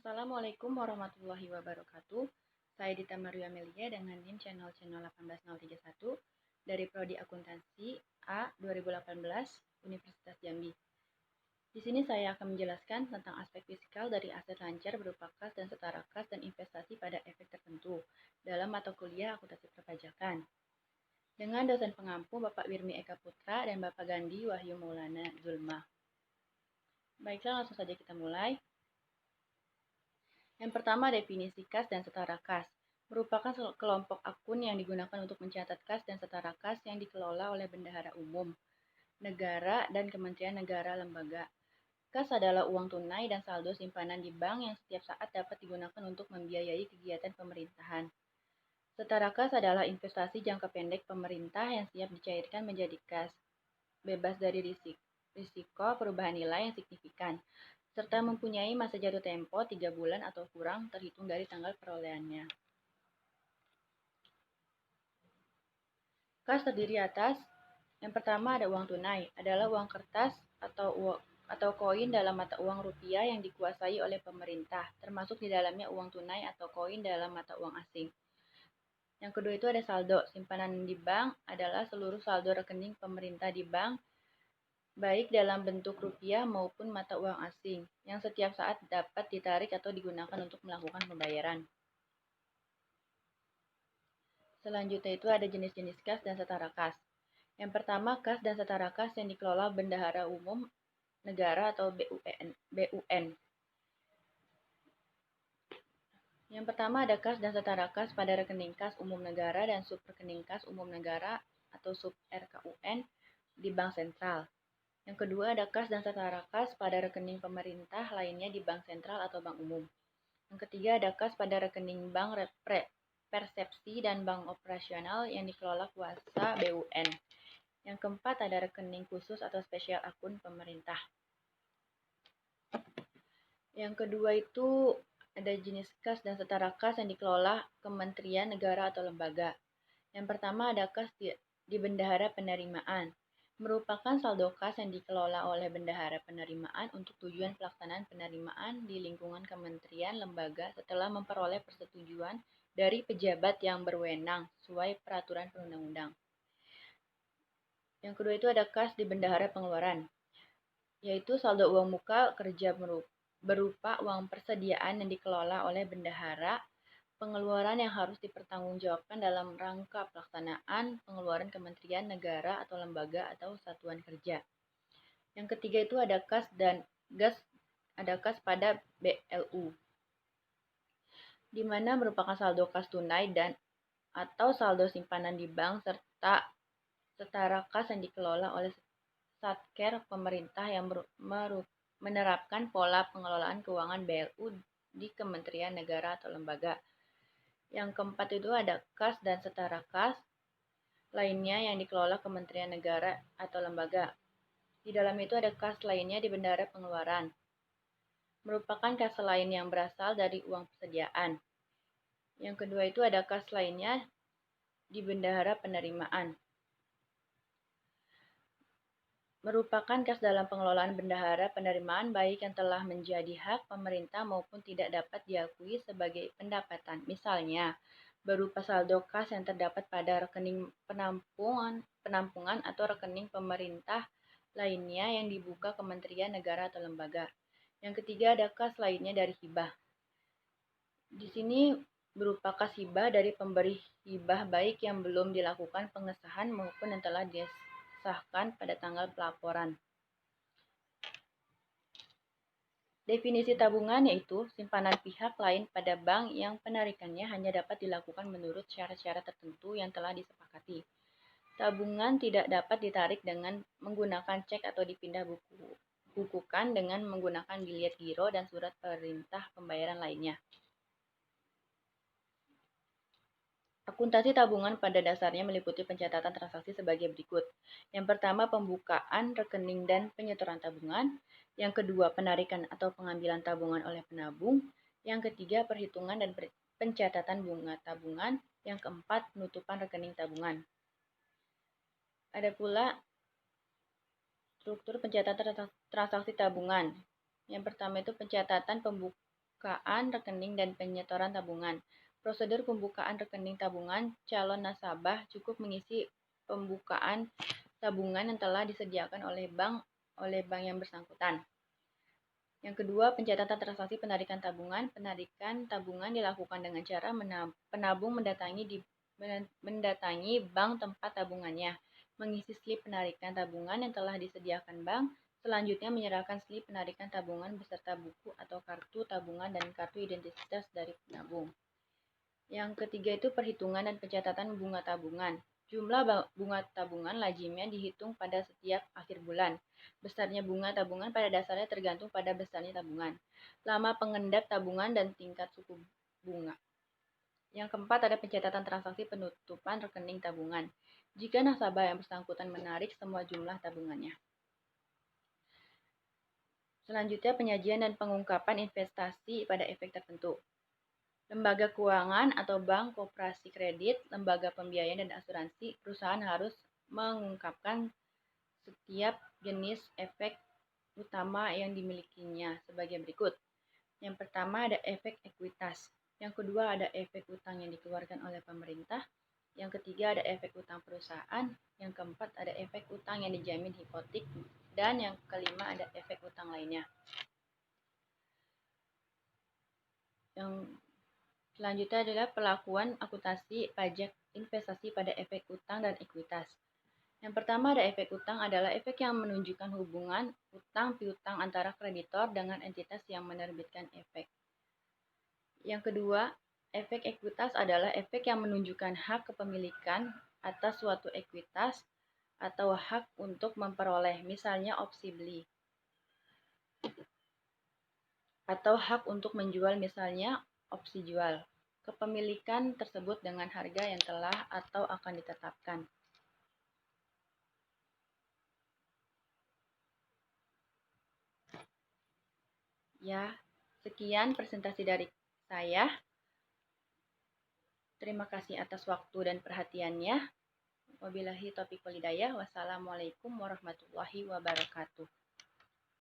Assalamualaikum warahmatullahi wabarakatuh. Saya Dita Maria Melia dengan NIM channel 18031 dari Prodi Akuntansi A 2018 Universitas Jambi. Di sini saya akan menjelaskan tentang aspek fiskal dari aset lancar berupa kas dan setara kas dan investasi pada efek tertentu dalam mata kuliah akuntansi perpajakan. Dengan dosen pengampu Bapak Wirmi Eka Putra dan Bapak Gandhi Wahyu Maulana Zulma. Baiklah, langsung saja kita mulai. Yang pertama, definisi kas dan setara kas. Merupakan kelompok akun yang digunakan untuk mencatat kas dan setara kas yang dikelola oleh bendahara umum, negara, dan kementerian negara lembaga. Kas adalah uang tunai dan saldo simpanan di bank yang setiap saat dapat digunakan untuk membiayai kegiatan pemerintahan. Setara kas adalah investasi jangka pendek pemerintah yang siap dicairkan menjadi kas, bebas dari risiko perubahan nilai yang signifikan, serta mempunyai masa jatuh tempo 3 bulan atau kurang terhitung dari tanggal perolehannya. Kas terdiri atas, yang pertama ada uang tunai, adalah uang kertas atau koin dalam mata uang rupiah yang dikuasai oleh pemerintah, termasuk di dalamnya uang tunai atau koin dalam mata uang asing. Yang kedua itu ada saldo. Simpanan di bank adalah seluruh saldo rekening pemerintah di bank, baik dalam bentuk rupiah maupun mata uang asing, yang setiap saat dapat ditarik atau digunakan untuk melakukan pembayaran. Selanjutnya itu ada jenis-jenis kas dan setara kas. Yang pertama, kas dan setara kas yang dikelola Bendahara Umum Negara atau BUN. Yang pertama ada kas dan setara kas pada rekening kas umum negara dan subrekening kas umum negara atau sub RKUN di Bank Sentral. Yang kedua ada kas dan setara kas pada rekening pemerintah lainnya di Bank Sentral atau Bank Umum. Yang ketiga ada kas pada rekening Bank Persepsi dan Bank Operasional yang dikelola kuasa BUN. Yang keempat ada rekening khusus atau spesial akun pemerintah. Yang kedua itu ada jenis kas dan setara kas yang dikelola kementerian negara atau lembaga. Yang pertama ada kas di bendahara penerimaan. Merupakan saldo kas yang dikelola oleh bendahara penerimaan untuk tujuan pelaksanaan penerimaan di lingkungan kementerian lembaga setelah memperoleh persetujuan dari pejabat yang berwenang sesuai peraturan perundang-undang. Yang kedua itu ada kas di bendahara pengeluaran, yaitu saldo uang muka kerja berupa uang persediaan yang dikelola oleh bendahara, pengeluaran yang harus dipertanggungjawabkan dalam rangka pelaksanaan pengeluaran kementerian negara atau lembaga atau satuan kerja. Yang ketiga itu ada kas pada BLU, di mana merupakan saldo kas tunai dan atau saldo simpanan di bank serta setara kas yang dikelola oleh Satker pemerintah yang menerapkan pola pengelolaan keuangan BLU di kementerian negara atau lembaga. Yang keempat itu ada kas dan setara kas lainnya yang dikelola kementerian negara atau lembaga. Di dalam itu ada kas lainnya di bendahara pengeluaran. Merupakan kas lain yang berasal dari uang persediaan. Yang kedua itu ada kas lainnya di bendahara penerimaan. Merupakan kas dalam pengelolaan bendahara penerimaan baik yang telah menjadi hak pemerintah maupun tidak dapat diakui sebagai pendapatan. Misalnya, berupa saldo kas yang terdapat pada rekening penampungan atau rekening pemerintah lainnya yang dibuka kementerian negara atau lembaga. Yang ketiga ada kas lainnya dari hibah. Di sini berupa kas hibah dari pemberi hibah baik yang belum dilakukan pengesahan maupun yang telah disahkan pada tanggal pelaporan. Definisi tabungan yaitu simpanan pihak lain pada bank yang penarikannya hanya dapat dilakukan menurut syarat-syarat tertentu yang telah disepakati. Tabungan tidak dapat ditarik dengan menggunakan cek atau dipindah bukukan dengan menggunakan biliet giro dan surat perintah pembayaran lainnya. Akuntansi tabungan pada dasarnya meliputi pencatatan transaksi sebagai berikut. Yang pertama, pembukaan rekening dan penyetoran tabungan. Yang kedua, penarikan atau pengambilan tabungan oleh penabung. Yang ketiga, perhitungan dan pencatatan bunga tabungan. Yang keempat, penutupan rekening tabungan. Ada pula struktur pencatatan transaksi tabungan. Yang pertama itu pencatatan pembukaan rekening dan penyetoran tabungan. Prosedur pembukaan rekening tabungan, calon nasabah cukup mengisi pembukaan tabungan yang telah disediakan oleh bank yang bersangkutan. Yang kedua, pencatatan transaksi penarikan tabungan. Penarikan tabungan dilakukan dengan cara penabung mendatangi bank tempat tabungannya, mengisi slip penarikan tabungan yang telah disediakan bank, selanjutnya menyerahkan slip penarikan tabungan beserta buku atau kartu tabungan dan kartu identitas dari penabung. Yang ketiga itu perhitungan dan pencatatan bunga tabungan. Jumlah bunga tabungan lazimnya dihitung pada setiap akhir bulan. Besarnya bunga tabungan pada dasarnya tergantung pada besarnya tabungan, lama pengendap tabungan, dan tingkat suku bunga. Yang keempat ada pencatatan transaksi penutupan rekening tabungan. Jika nasabah yang bersangkutan menarik semua jumlah tabungannya. Selanjutnya penyajian dan pengungkapan investasi pada efek tertentu. Lembaga keuangan atau bank, koperasi kredit, lembaga pembiayaan dan asuransi, perusahaan harus mengungkapkan setiap jenis efek utama yang dimilikinya sebagai berikut. Yang pertama ada efek ekuitas. Yang kedua ada efek utang yang dikeluarkan oleh pemerintah. Yang ketiga ada efek utang perusahaan. Yang keempat ada efek utang yang dijamin hipotek. Dan yang kelima ada efek utang lainnya. Yang selanjutnya adalah pelakuan akuntansi pajak investasi pada efek utang dan ekuitas. Yang pertama ada efek utang adalah efek yang menunjukkan hubungan utang piutang antara kreditor dengan entitas yang menerbitkan efek. Yang kedua, efek ekuitas adalah efek yang menunjukkan hak kepemilikan atas suatu ekuitas atau hak untuk memperoleh, misalnya opsi beli, atau hak untuk menjual, misalnya opsi jual. Kepemilikan tersebut dengan harga yang telah atau akan ditetapkan. Ya, sekian presentasi dari saya. Terima kasih atas waktu dan perhatiannya. Wabillahi taufiq walhidayah. Wassalamualaikum warahmatullahi wabarakatuh.